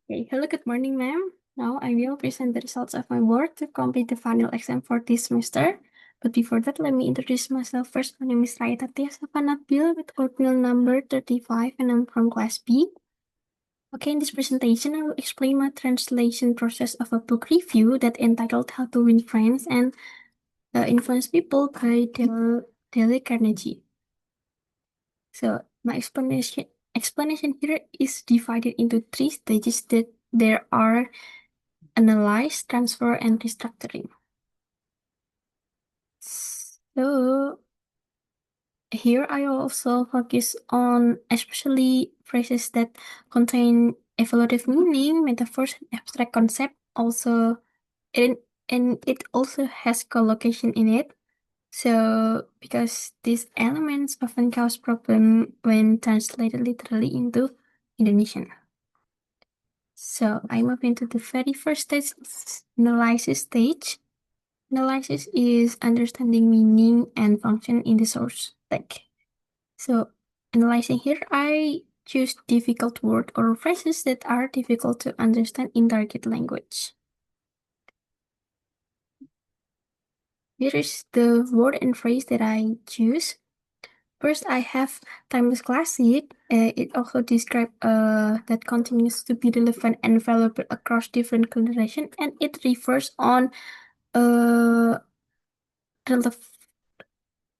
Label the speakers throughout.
Speaker 1: Okay, hello, good morning, ma'am. Now I will present the results of my work to complete the final exam for this semester. But before that, let me introduce myself first. My name is Raya Safa Nabila with oatmeal number 35 and I'm from class B. Okay, in this presentation, I will explain my translation process of a book review that entitled How to Win Friends and Influence People by Dale Carnegie. So my explanation here is divided into three stages that there are analyze, transfer, and restructuring. So here I also focus on especially phrases that contain evaluative meaning, metaphors, and abstract concept. Also, and it also has collocation in it. So because these elements often cause problem when translated literally into Indonesian. So I move into the very first stage, analysis stage. Analysis is understanding meaning and function in the source text. So analyzing here, I choose difficult word or phrases that are difficult to understand in target language. Here is the word and phrase that I choose. First, I have timeless classic. It also describes that continues to be relevant and valuable across different generations, and it refers on uh,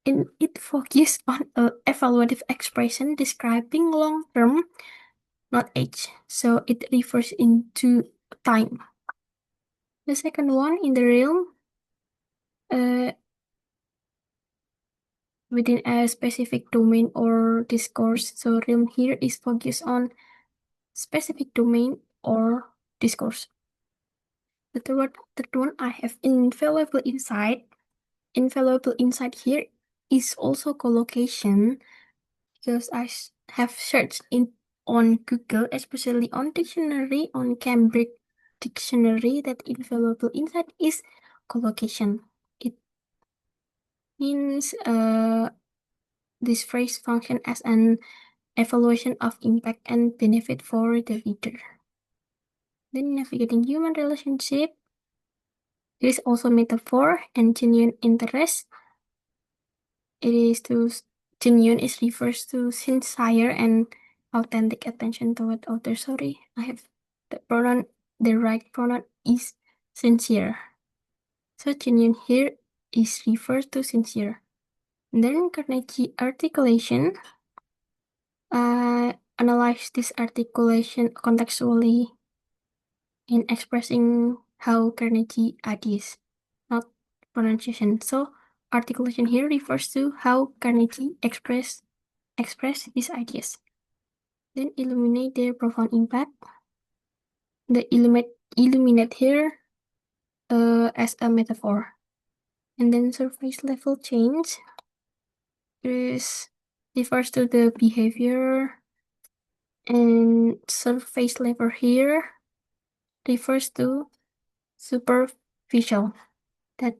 Speaker 1: it focuses on a evaluative expression describing long term, not age. So it refers into time. The second one in the realm, uh, within a specific domain or discourse. So realm here is focused on specific domain or discourse. The third one I have invaluable insight. Invaluable insight here is also collocation because have searched on Google, especially on dictionary, on Cambridge Dictionary, that invaluable insight is collocation. It means this phrase function as an evaluation of impact and benefit for the reader. Then navigating human relationship, it is also metaphor and genuine interest. It is to genuine is refers to sincere and authentic attention toward others. Sorry, I have the pronoun. The right pronoun is sincere. So genuine here is refers to sincere. Then Carnegie articulation. Analyze this articulation contextually in expressing how Carnegie ideas, not pronunciation. So articulation here refers to how Carnegie express his ideas. Then illuminate their profound impact. The illuminate here as a metaphor. And then surface level change is refers to the behavior, and surface level here refers to superficial that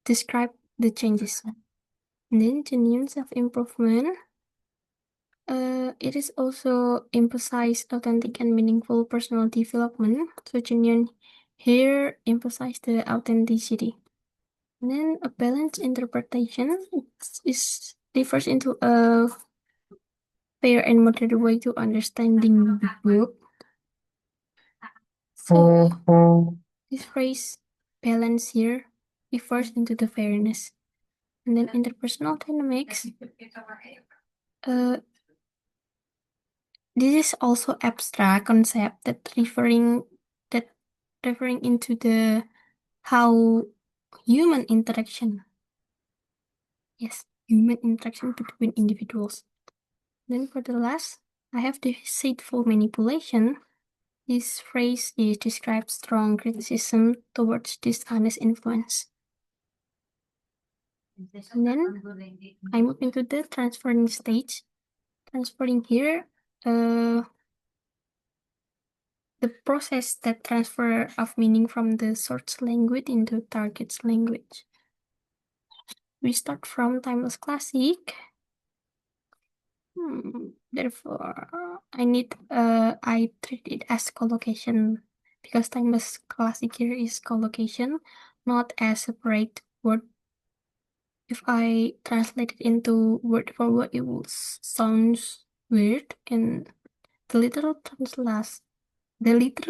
Speaker 1: describe the changes. And then genuine self-improvement. It is also emphasize authentic and meaningful personal development. So genuine here emphasize the authenticity. And then a balanced interpretation is refers into a fair and moderate way to understanding the book. So this phrase balance here refers into the fairness. And then interpersonal dynamics. Uh, this is also abstract concept that referring into the how human interaction. Yes, human interaction between individuals. Then for the last, I have the deceitful manipulation. This phrase describes strong criticism towards dishonest influence. And then I move into the transferring stage. Transferring here, the process that transfer of meaning from the source language into target's language. We start from timeless classic. Therefore, I treat it as collocation because timeless classic here is collocation, not as separate word. If I translate it into word for word, it will sounds weird, and the literal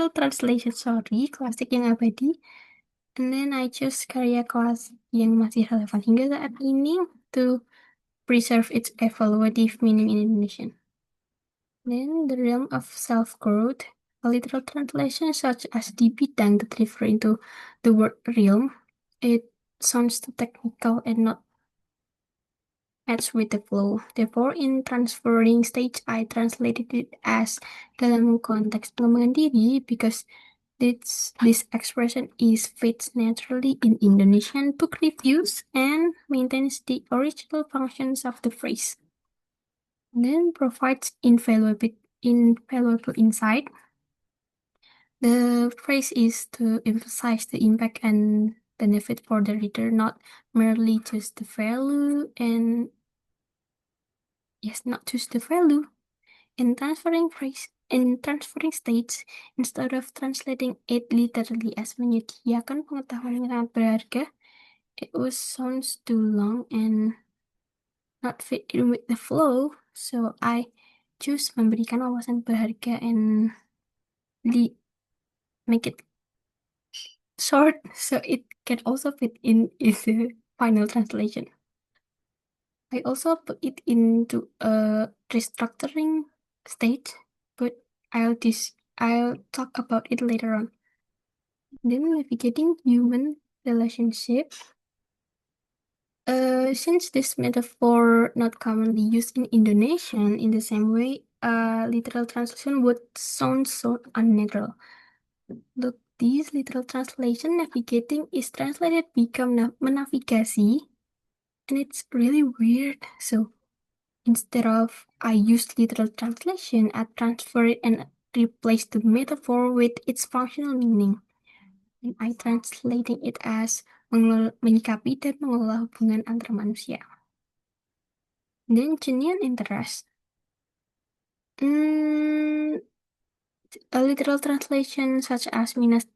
Speaker 1: translation, sorry, klasik yang abadi. And then I choose karya klasik yang masih relevan hingga saat ini to preserve its evaluative meaning in Indonesian. Then the realm of self-growth, a literal translation such as di bidang that refer into the word realm, it sounds too technical and not match with the flow. Therefore, in transferring stage, I translated it as dalam konteks pengembangan diri because this expression is fits naturally in Indonesian book reviews and maintains the original functions of the phrase. Then provides invaluable insight. The phrase is to emphasize the impact and benefit for the reader, not merely just the value and yes, not just the value. In transferring states, instead of translating it literally as menyediakan pengetahuan yang sangat berharga, it was sounds too long and not fit in with the flow. So I choose memberikan wawasan berharga and make it short so it can also fit in the final translation. I also put it into a restructuring state, but I'll talk about it later on. Then navigating human relationship. Since this metaphor not commonly used in Indonesian in the same way, literal translation would sound so unnatural. Look, this literal translation navigating is translated become menavigasi, and it's really weird. So instead of I use literal translation, I transfer it and replace the metaphor with its functional meaning. And I translating it as menyikapi dan mengelola hubungan antar manusia. Then genuine interest. Hmm, a literal translation such as minat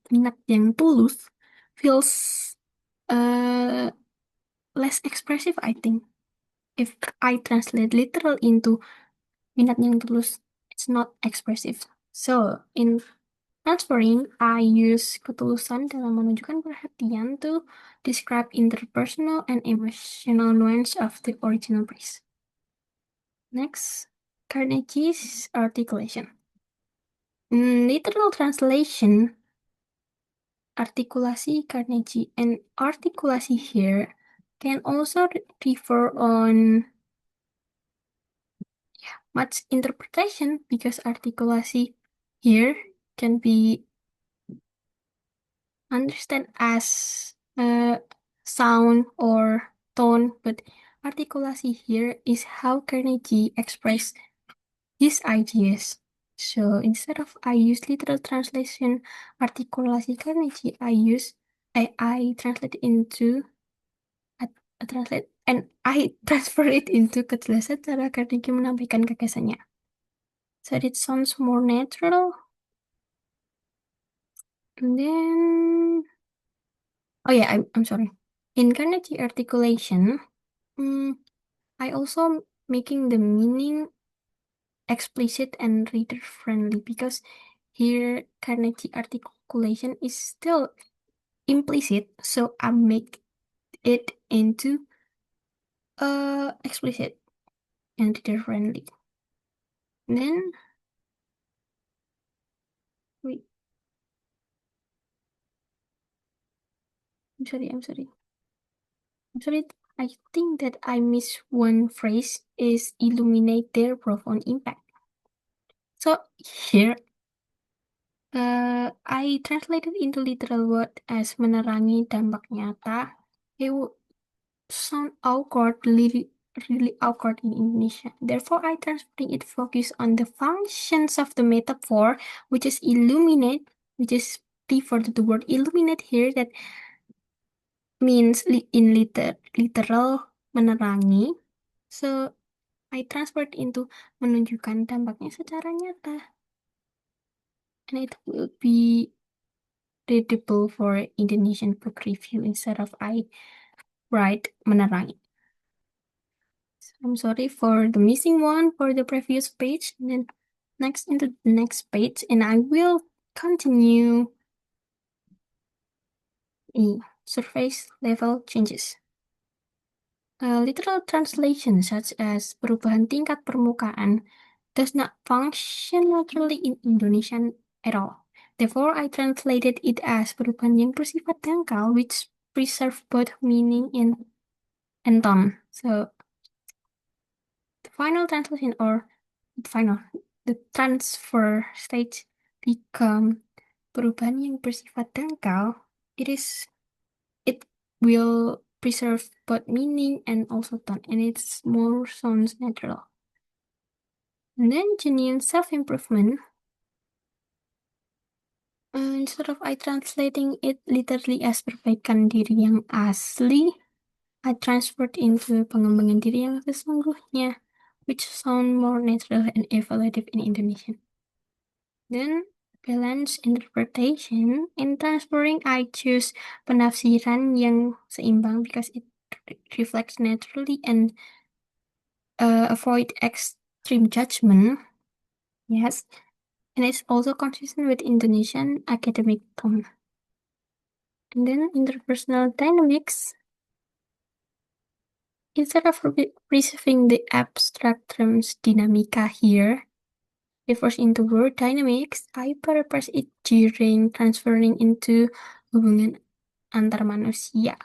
Speaker 1: yang tulus feels uh less expressive, I think. If I translate literal into minat yang tulus, it's not expressive. So in transferring, I use ketulusan dalam menunjukkan perhatian to describe interpersonal and emotional nuance of the original phrase. Next, Carnegie's articulation. Literal translation, artikulasi Carnegie, and artikulasi here can also refer on much interpretation because artikulasi here can be understand as sound or tone, but artikulasi here is how Carnegie expressed his ideas. So instead of I use literal translation artikulasi Carnegie, I translate into I translate and I transfer it into kejelasan cara Carnegie menampilkan gagasannya. So it sounds more natural. And then oh yeah, I'm sorry. In Carnegie articulation, I also making the meaning explicit and reader friendly because here Carnegie articulation is still implicit, so I make it into explicit and reader friendly. Then wait, I'm sorry. I think that I missed one phrase is illuminate their profound impact. So here I translated into literal word as menerangi dampak nyata. It would sound awkward, really awkward in Indonesia. Therefore, I translating it focus on the functions of the metaphor, which is illuminate, which is refer to the word illuminate here that means in literal menerangi. So I transferred into menunjukkan dampaknya secara nyata. And it will be readable for Indonesian book review instead of I write menerangi. So I'm sorry for the missing one for the previous page. And then next into the next page, and I will continue surface level changes. Literal translation such as perubahan tingkat permukaan does not function naturally in Indonesian at all. Therefore, I translated it as perubahan yang bersifat dangkal, which preserve both meaning and tone. So the final translation or the transfer stage become perubahan yang bersifat dangkal. It will preserve both meaning and also tone, and it's more sounds natural. And then genuine self-improvement. Instead of I translating it literally as perbaikan diri yang asli, I transferred into pengembangan diri yang sesungguhnya, which sound more natural and evaluative in Indonesian. Then balance interpretation. In transferring, I choose penafsiran yang seimbang because it reflects naturally and avoid extreme judgment. Yes. And it's also consistent with Indonesian academic tone. And then interpersonal dynamics. Instead of preserving the abstract terms dinamika here, refers into word dynamics, I paraphrase it during transferring into hubungan antar manusia.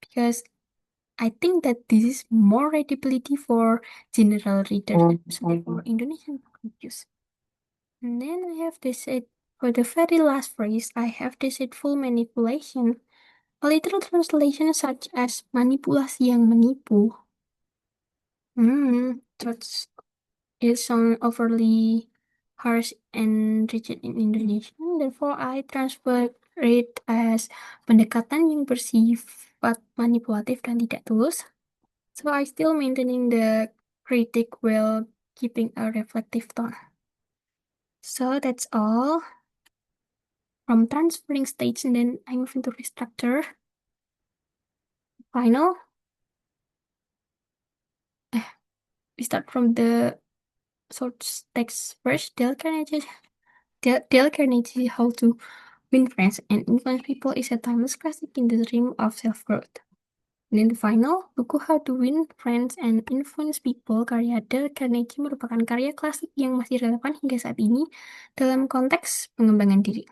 Speaker 1: Because I think that this is more readability for general readers, especially for Indonesian reviews. And then I have this for the very last phrase, I have deceitful manipulation. A literal translation such as manipulasi yang menipu. That's it sounds overly harsh and rigid in Indonesian. Therefore, I transfer it as pendekatan yang bersifat manipulatif dan tidak tulus. So I still maintaining the critic while keeping a reflective tone. So that's all from transferring stage, and then I move into restructure. Final. We start from the source text first. Dale Carnegie, How to Win Friends and Influence People is a timeless classic in the realm of self-growth. And then the final, buku How to Win Friends and Influence People karya Dale Carnegie merupakan karya klasik yang masih relevan hingga saat ini dalam konteks pengembangan diri.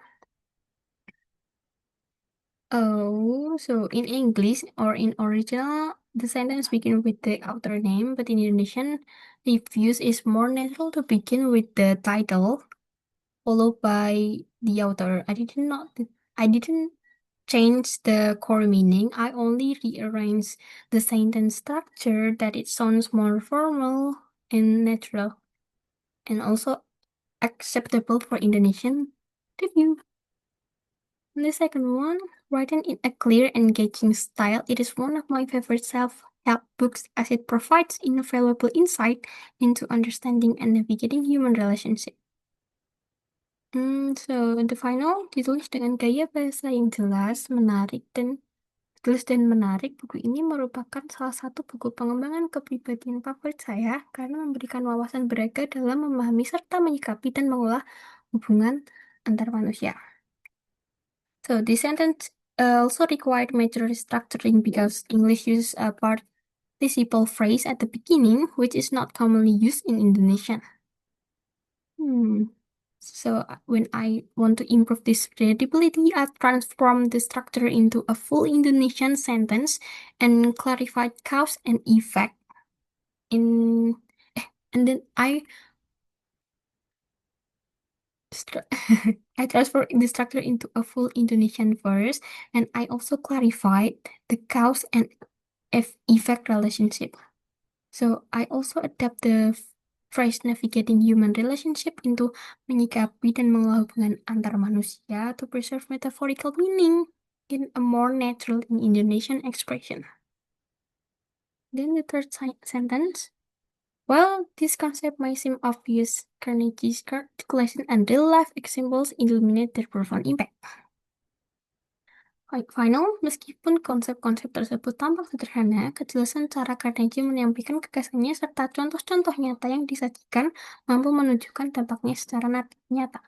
Speaker 1: Oh, so in English or in original, the sentence begin with the author name, but in Indonesian, reviews is more natural to begin with the title, followed by the author. I didn't change the core meaning. I only rearranged the sentence structure that it sounds more formal and natural, and also acceptable for Indonesian review. And the second one, written in a clear, engaging style, it is one of my favorite self-help books as it provides invaluable insight into understanding and navigating human relationship. So the final ditulis dengan gaya bahasa yang jelas, menarik, buku ini merupakan salah satu buku pengembangan kepribadian favorit saya karena memberikan wawasan beragam dalam memahami serta menyikapi dan mengolah hubungan antar manusia. So this sentence also required major restructuring because English uses a participle phrase at the beginning, which is not commonly used in Indonesian. So when I want to improve this readability, I transform the structure into a full Indonesian sentence and clarified cause and effect. And then I I transfer the structure into a full Indonesian verse, and I also clarified the cause and effect relationship. So I also adapt the phrase navigating human relationship into menyikapi dan mengelola hubungan antar manusia to preserve metaphorical meaning in a more natural and Indonesian expression. Then the third sentence, While this concept may seem obvious, Carnegie's articulation and real-life examples illuminate their profound impact. Final, meskipun konsep-konsep tersebut tampak sederhana, kejelasan cara Carnegie menyampaikan gagasannya serta contoh-contoh nyata yang disajikan mampu menunjukkan dampaknya secara nyata.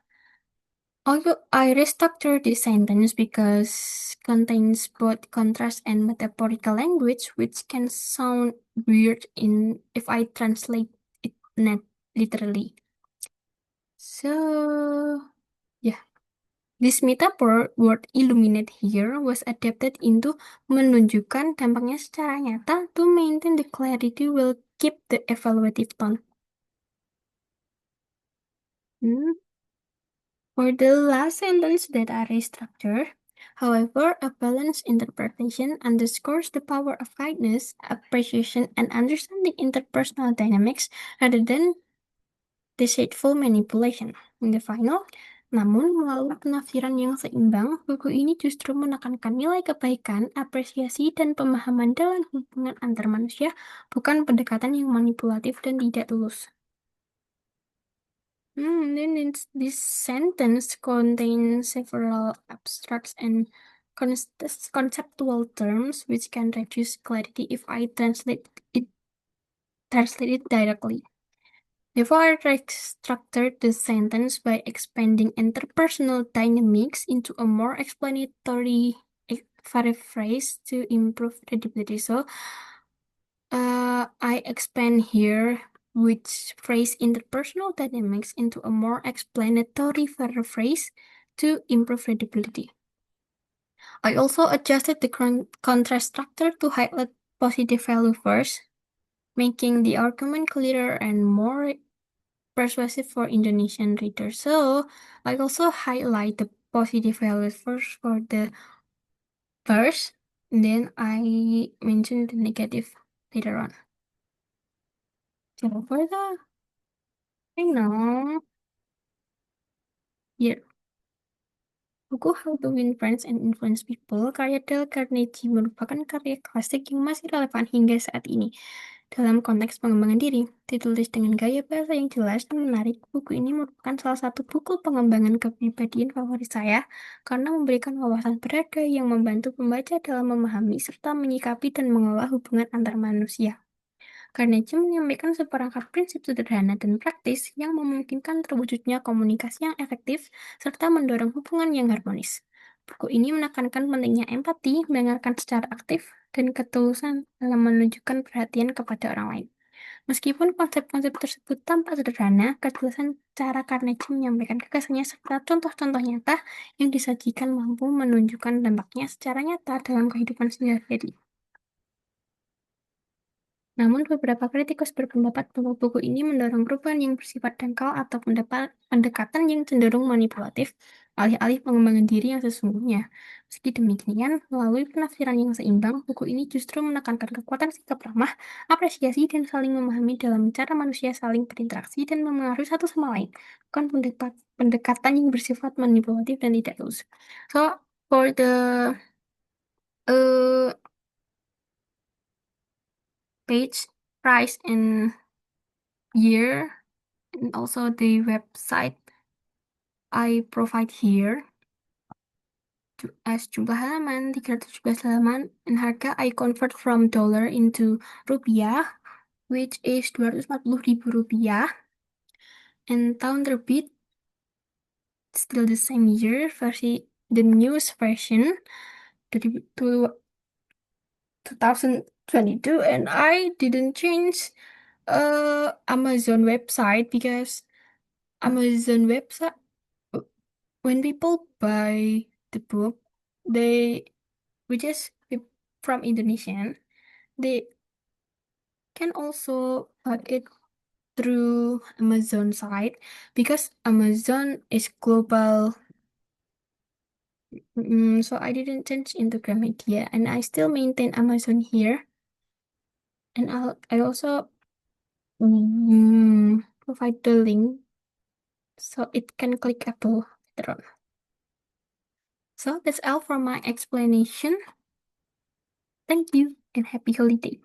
Speaker 1: Although I restructure this sentence because contains both contrast and metaphorical language, which can sound weird if I translate it not literally. So, yeah. This metaphor word illuminate here was adapted into menunjukkan dampaknya secara nyata to maintain the clarity will keep the evaluative tone. For the last sentence that I restructured, however, a balanced interpretation underscores the power of kindness, appreciation, and understanding interpersonal dynamics rather than deceitful manipulation. In the final, namun melalui penafsiran yang seimbang, buku ini justru menekankan nilai kebaikan, apresiasi, dan pemahaman dalam hubungan antar manusia, bukan pendekatan yang manipulatif dan tidak tulus. This sentence contains several abstracts and conceptual terms which can reduce clarity if I translate it directly. Therefore, I restructured the sentence by expanding interpersonal dynamics into a more explanatory phrase to improve readability. So, I expand here which phrase interpersonal dynamics into a more explanatory phrase to improve readability. I also adjusted the contrast structure to highlight positive value first, making the argument clearer and more persuasive for Indonesian readers. So I also highlight the positive values first for the first, and then I mention the negative later on. So for the know. Here, buku How to Win Friends and Influence People karya Dale Carnegie merupakan karya klasik yang masih relevan hingga saat ini. Dalam konteks pengembangan diri, ditulis dengan gaya bahasa yang jelas dan menarik, buku ini merupakan salah satu buku pengembangan kepribadian favorit saya karena memberikan wawasan berharga yang membantu pembaca dalam memahami serta menyikapi dan mengelola hubungan antar manusia. Carnegie menyampaikan seperangkat prinsip sederhana dan praktis yang memungkinkan terwujudnya komunikasi yang efektif serta mendorong hubungan yang harmonis. Buku ini menekankan pentingnya empati, mendengarkan secara aktif, dan ketulusan dalam menunjukkan perhatian kepada orang lain. Meskipun konsep-konsep tersebut tampak sederhana, kejelasan cara Carnegie menyampaikan gagasannya serta contoh-contoh nyata yang disajikan mampu menunjukkan dampaknya secara nyata dalam kehidupan sehari-hari. Namun, beberapa kritikus berpendapat bahwa buku ini mendorong perubahan yang bersifat dangkal atau pendekatan yang cenderung manipulatif, alih-alih pengembangan diri yang sesungguhnya. Meski demikian, melalui penafsiran yang seimbang, buku ini justru menekankan kekuatan sikap ramah, apresiasi, dan saling memahami dalam cara manusia saling berinteraksi dan memengaruhi satu sama lain, bukan pendekatan yang bersifat manipulatif dan tidak tulus. So, for the uh, page, price, and year, and also the website I provide here as jumlah halaman 317 halaman, and harga I convert from dollar into rupiah, which is 240.000 rupiah, and tahun terbit still the same year, the newest version 2022, and I didn't change Amazon website because Amazon website, when people buy the book, they which is from Indonesian, they can also buy it through Amazon site because Amazon is global. So I didn't change into Gramedia, and I still maintain Amazon here, and I also provide the link so it can clickable later on. So that's all for my explanation. Thank you and happy holiday.